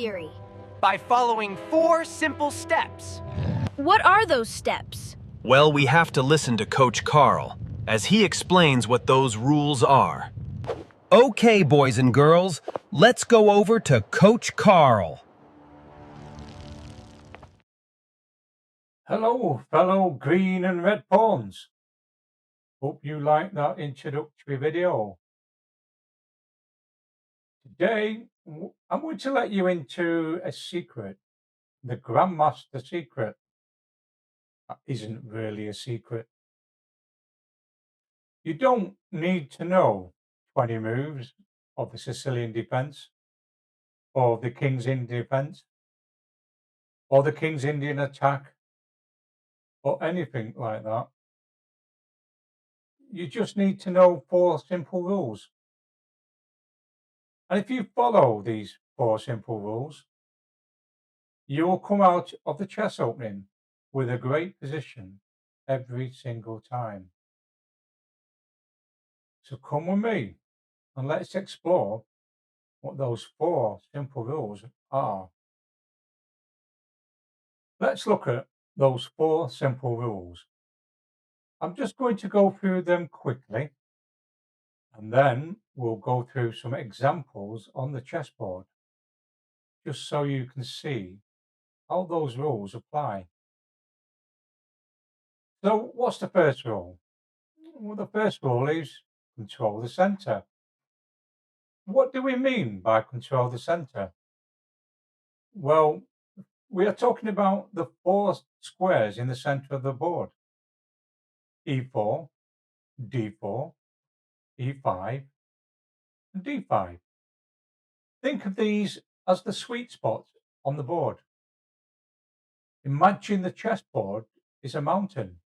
theory? By following 4 simple steps. What are those steps? Well, we have to listen to Coach Carl, as he explains what those rules are. Okay, boys and girls, let's go over to Coach Carl. Hello, fellow green and red pawns. Hope you liked that introductory video. Today, I'm going to let you into a secret, the Grandmaster secret. That isn't really a secret. You don't need to know 20 moves of the Sicilian defense, or the King's Indian defense, or the King's Indian attack, or anything like that. You just need to know 4 simple rules. And if you follow these 4 simple rules, you will come out of the chess opening with a great position every single time. So come with me and let's explore what those 4 simple rules are. Let's look at those 4 simple rules. I'm just going to go through them quickly, and then we'll go through some examples on the chessboard, just so you can see how those rules apply. So what's the first rule? Well, the first rule is control the center. What do we mean by control the center? Well, we are talking about the 4 squares in the center of the board. E4, D4, E5, and D5. Think of these as the sweet spots on the board. Imagine the chessboard is a mountain,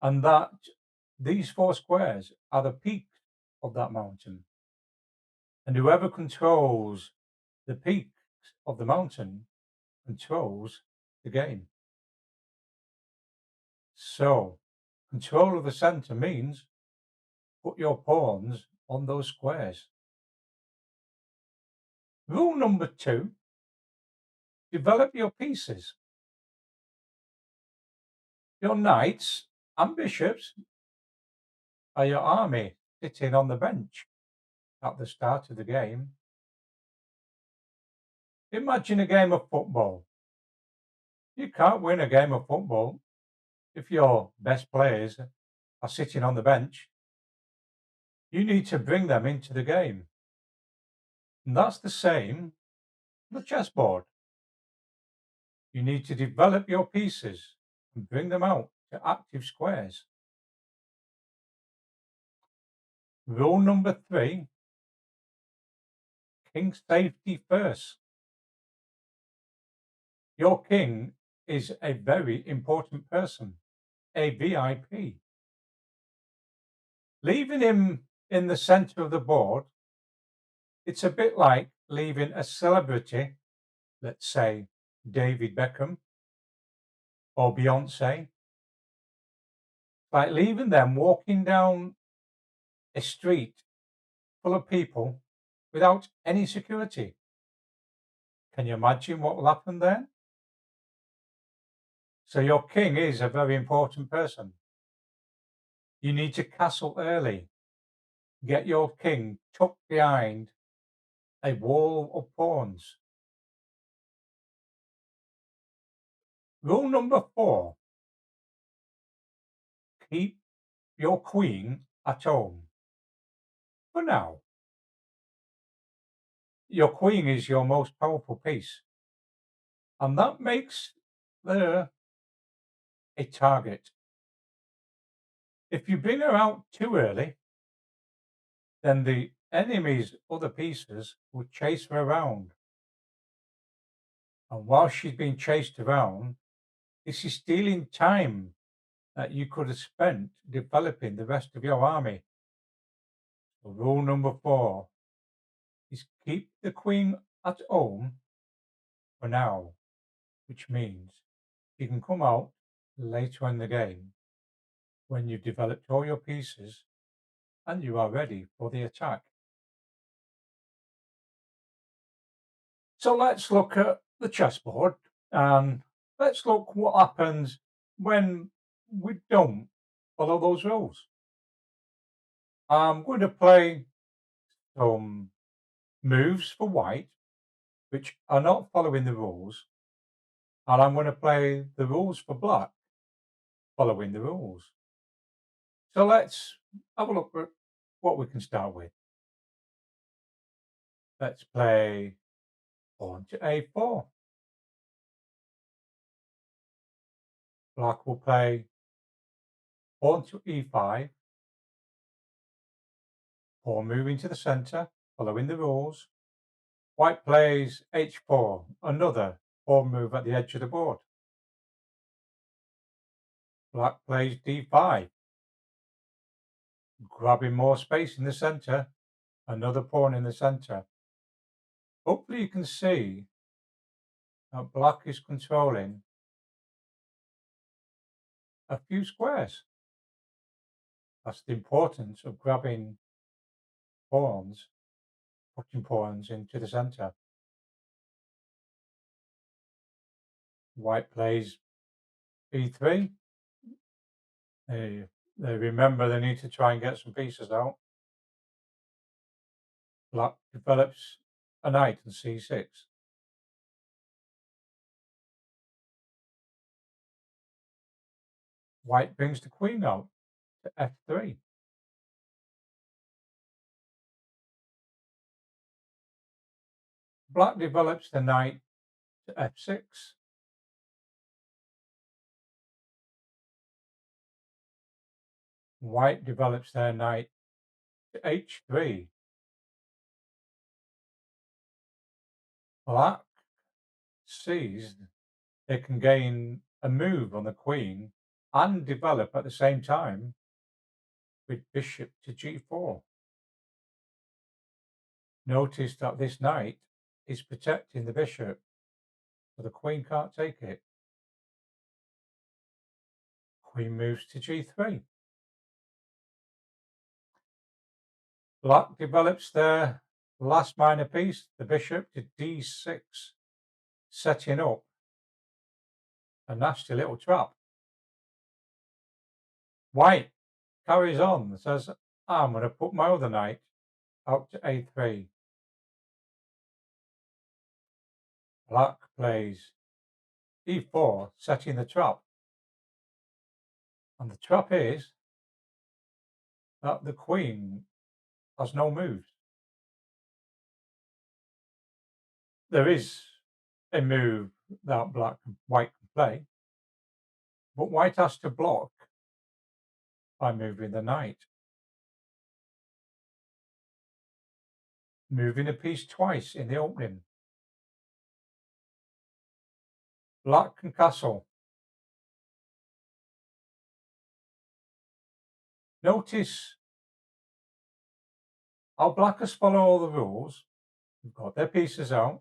and that these 4 squares are the peaks of that mountain. And whoever controls the peaks of the mountain controls the game. So, control of the center means put your pawns on those squares. Rule number 2, develop your pieces. Your knights and bishops are your army sitting on the bench at the start of the game. Imagine a game of football. You can't win a game of football if your best players are sitting on the bench. You need to bring them into the game. And that's the same with the chessboard. You need to develop your pieces and bring them out to active squares. Rule number 3, king safety first. Your king is a very important person, a VIP. Leaving him in the center of the board, it's a bit like leaving a celebrity, let's say David Beckham or Beyonce, like leaving them walking down a street full of people without any security. Can you imagine what will happen then? So your king is a very important person. You need to castle early. Get your king tucked behind a wall of pawns. Rule number 4, keep your queen at home. For now, your queen is your most powerful piece, and that makes her a target. If you bring her out too early, then the enemy's other pieces will chase her around. And while she's being chased around, this is stealing time that you could have spent developing the rest of your army. So rule number 4 is keep the queen at home for now, which means she can come out later in the game when you've developed all your pieces and you are ready for the attack. So let's look at the chessboard and let's look what happens when we don't follow those rules. I'm going to play some moves for white, which are not following the rules, and I'm going to play the rules for black, following the rules. So let's have a look at what we can start with. Let's play pawn to a4. Black will play pawn to e5, pawn moving to the center, following the rules. White plays h4, another pawn move at the edge of the board. Black plays d5, grabbing more space in the center, another pawn in the center. Hopefully you can see that black is controlling a few squares. That's the importance of grabbing pawns, putting pawns into the center. White plays e3. They remember they need to try and get some pieces out. Black develops a knight in c6. White brings the queen out to f3. Black develops the knight to f6. White develops their knight to h3. Black sees they can gain a move on the queen and develop at the same time with bishop to g4. Notice that this knight is protecting the bishop, so the queen can't take it. Queen moves to g3. Black develops their last minor piece, the bishop, to d6, setting up a nasty little trap. White carries on and says, I'm going to put my other knight out to a3. Black plays e4, setting the trap. And the trap is that the queen has no moves. There is a move that white can play, but white has to block by moving the knight. Moving a piece twice in the opening. Black can castle. Notice how black has followed all the rules. They've got their pieces out,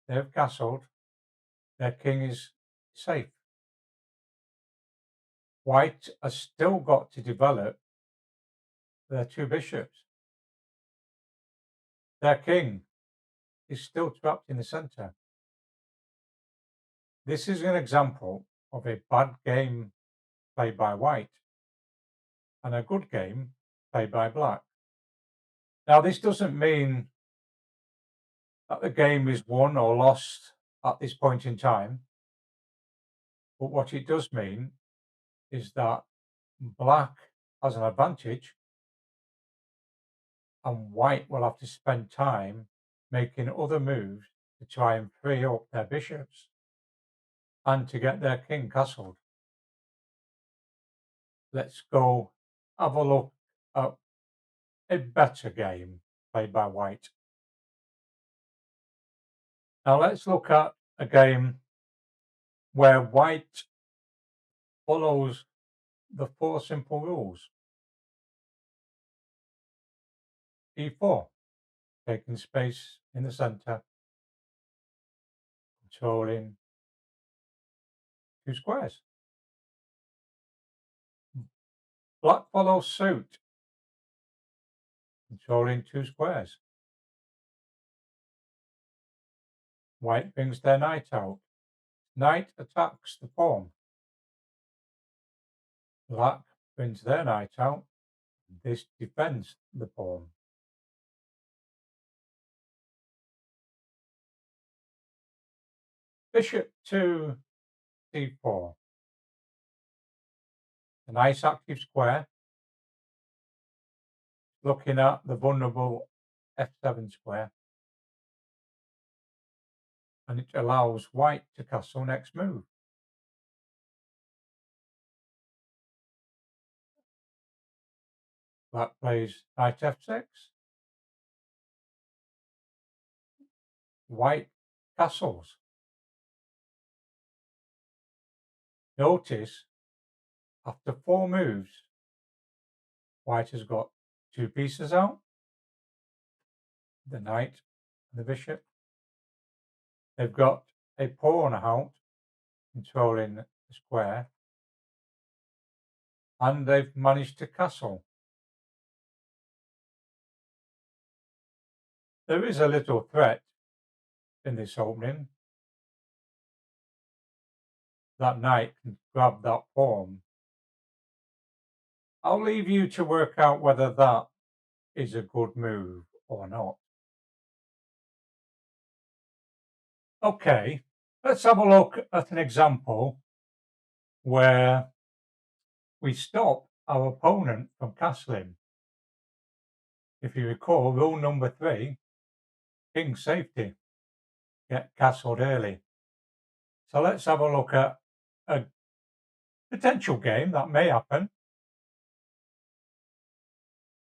they've castled, their king is safe. White has still got to develop their two bishops. Their king is still trapped in the center. This is an example of a bad game played by white and a good game played by black. Now, this doesn't mean that the game is won or lost at this point in time, but what it does mean is that black has an advantage and white will have to spend time making other moves to try and free up their bishops and to get their king castled. Let's go have a look at a better game played by white. Now let's look at a game where white follows the four simple rules. e4, taking space in the center, controlling two squares. Black follows suit, controlling two squares. White brings their knight out. Knight attacks the pawn. Black brings their knight out. This defends the pawn. Bishop to d4. A nice active square. Looking at the vulnerable f7 square. And it allows white to castle next move. Black plays knight f6. White castles. Notice, after 4 moves, white has got 2 pieces out, the knight and the bishop. They've got a pawn out, controlling the square, and they've managed to castle. There is a little threat in this opening. That knight can grab that pawn. I'll leave you to work out whether that is a good move or not. Okay, let's have a look at an example where we stop our opponent from castling. If you recall, rule number 3, king safety, get castled early. So let's have a look at a potential game that may happen.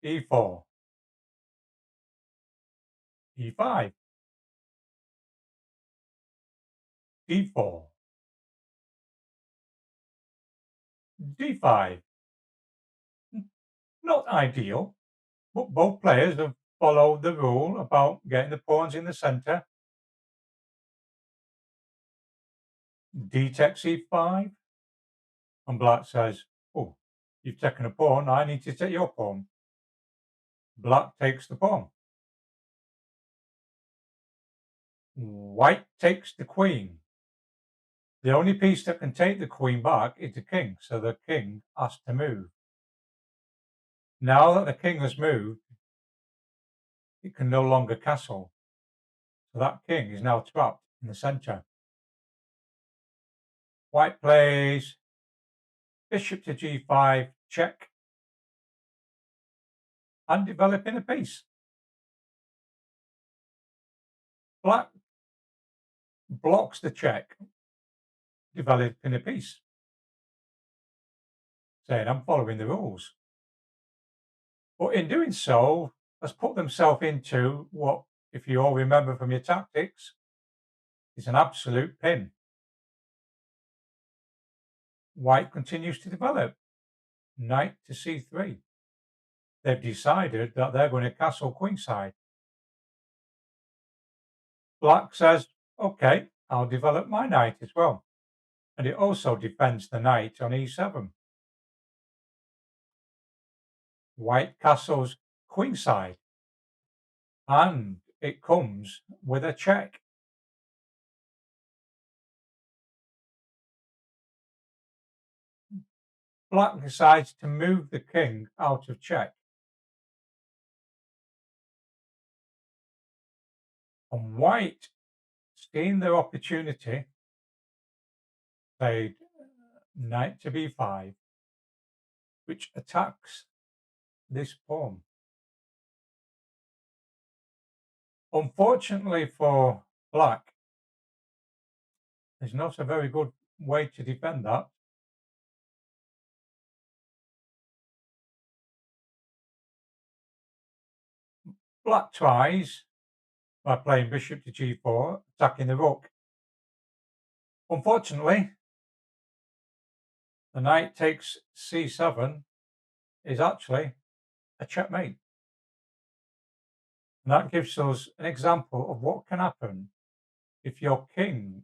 e4, e5, d4, d5. Not ideal, but both players have followed the rule about getting the pawns in the centre. D takes e5, and black says, oh, you've taken a pawn, I need to take your pawn. Black takes the pawn. White takes the queen. The only piece that can take the queen back is the king, so the king has to move. Now that the king has moved, it can no longer castle. So that king is now trapped in the centre. White plays bishop to g5, check, and developing a piece. Black blocks the check, developing a piece, saying, I'm following the rules. But in doing so, has put themselves into what, if you all remember from your tactics, is an absolute pin. White continues to develop. Knight to c3. They've decided that they're going to castle queenside. Black says, okay, I'll develop my knight as well. And it also defends the knight on e7. White castles queenside. And it comes with a check. Black decides to move the king out of check. And white, seeing their opportunity, played knight to b5, which attacks this pawn. Unfortunately for black, there's not a very good way to defend that. Black tries by playing bishop to g4, attacking the rook. Unfortunately, the knight takes c7 is actually a checkmate. And that gives us an example of what can happen if your king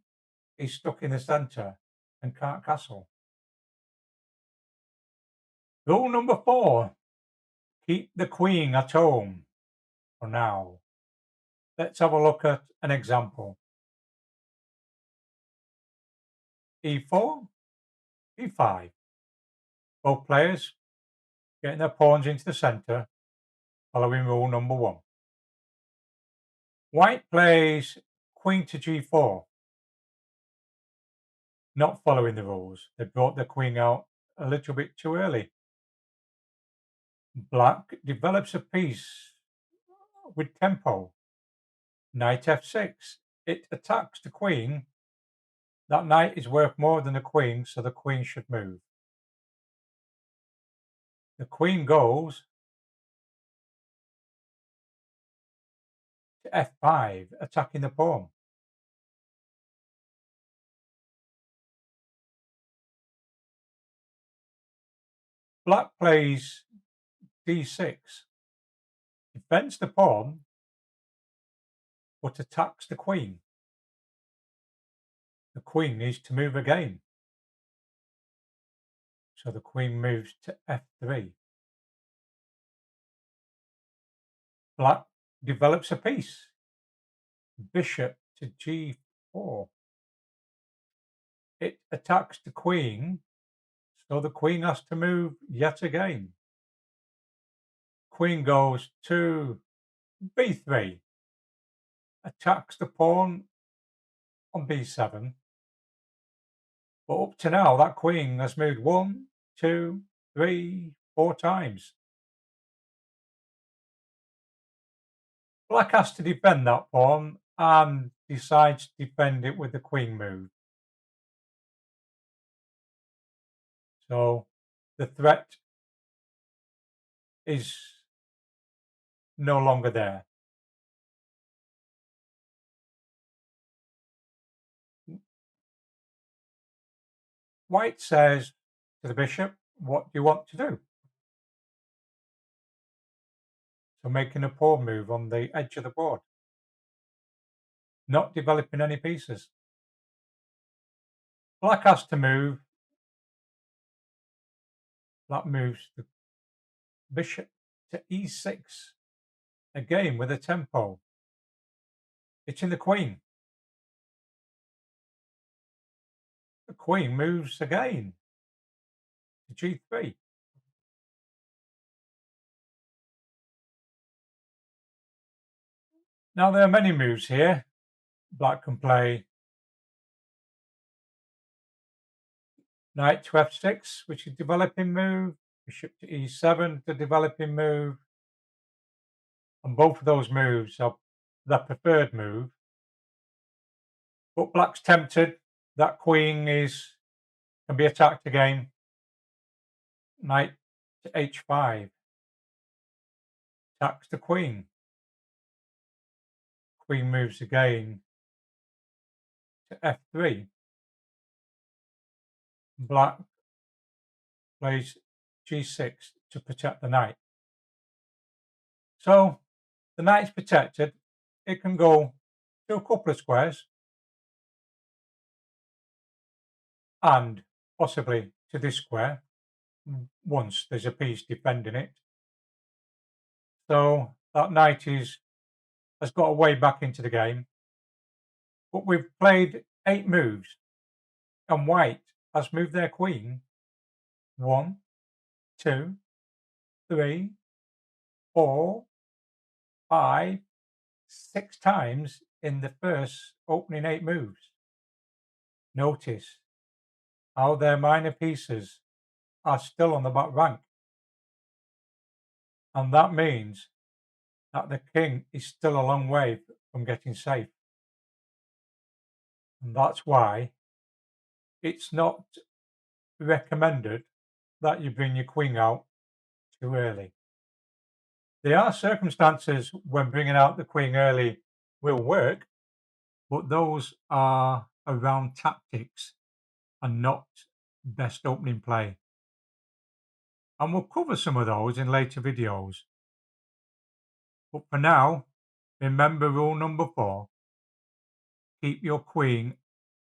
is stuck in the centre and can't castle. Rule number 4, keep the queen at home for now. Let's have a look at an example. e4, e5. Both players getting their pawns into the centre, following rule number 1. White plays queen to g4, not following the rules. They brought their queen out a little bit too early. Black develops a piece with tempo. Knight f6. It attacks the queen. That knight is worth more than the queen, so the queen should move. The queen goes to f5, attacking the pawn. Black plays d6, defends the pawn, but attacks the queen. The queen needs to move again. So the queen moves to f3. Black develops a piece. Bishop to g4. It attacks the queen, so the queen has to move yet again. Queen goes to b3. Attacks the pawn on b7. But up to now, that queen has moved 1, 2, 3, 4 times. Black has to defend that pawn and decides to defend it with the queen move. So the threat is no longer there. White says to the bishop, what do you want to do? So making a pawn move on the edge of the board. Not developing any pieces. Black has to move. That moves the bishop to e6. Again with a tempo. Hitting the queen. The queen moves again to g3. Now there are many moves here. Black can play knight to f6, which is a developing move. Bishop to e7, the developing move. And both of those moves are the preferred move. But black's tempted. That queen can be attacked again. Knight to h5. Attacks the queen. Queen moves again to f3. Black plays g6 to protect the knight. So the knight's protected. It can go to a couple of squares and possibly to this square once there's a piece defending it. So that knight has got a way back into the game. But we've played 8 moves and white has moved their queen 1, 2, 3, 4, 5, 6 times in the first opening 8 moves. Notice how their minor pieces are still on the back rank. And that means that the king is still a long way from getting safe. And that's why it's not recommended that you bring your queen out too early. There are circumstances when bringing out the queen early will work, but those are around tactics and not best opening play. And we'll cover some of those in later videos. But for now, remember rule number 4, keep your queen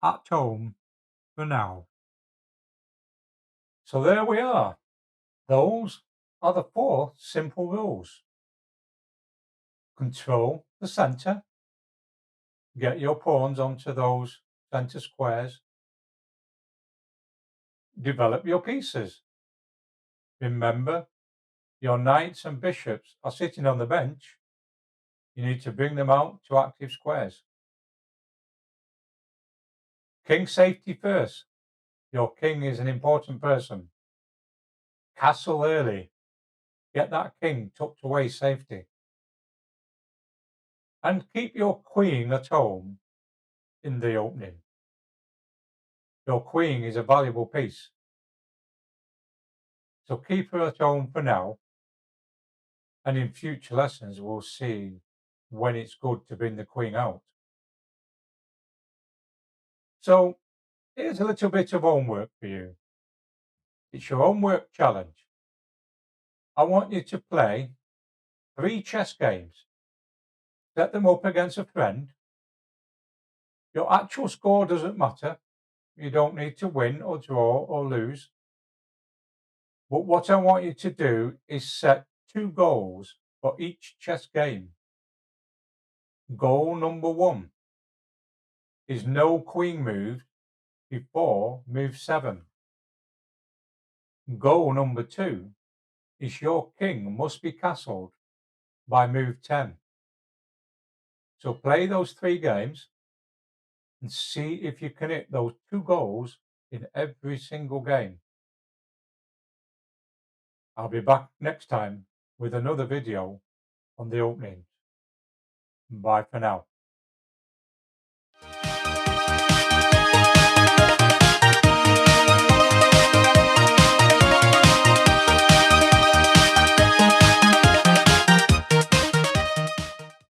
at home for now. So there we are. Those are the 4 simple rules. Control the centre. Get your pawns onto those centre squares. develop your pieces. Remember, your knights and bishops are sitting on the bench. You need to bring them out to active squares. King safety first. Your king is an important person. Castle early. Get that king tucked away safety. And keep your queen at home in the opening. Your queen is a valuable piece. So keep her at home for now. And in future lessons, we'll see when it's good to bring the queen out. So here's a little bit of homework for you. It's your homework challenge. I want you to play 3 chess games. Set them up against a friend. Your actual score doesn't matter. You don't need to win or draw or lose. But what I want you to do is set 2 goals for each chess game. Goal number 1 is no queen moved before move 7. Goal number 2 is your king must be castled by move 10. So play those 3 games and see if you can hit those 2 goals in every single game. I'll be back next time with another video on the opening. Bye for now.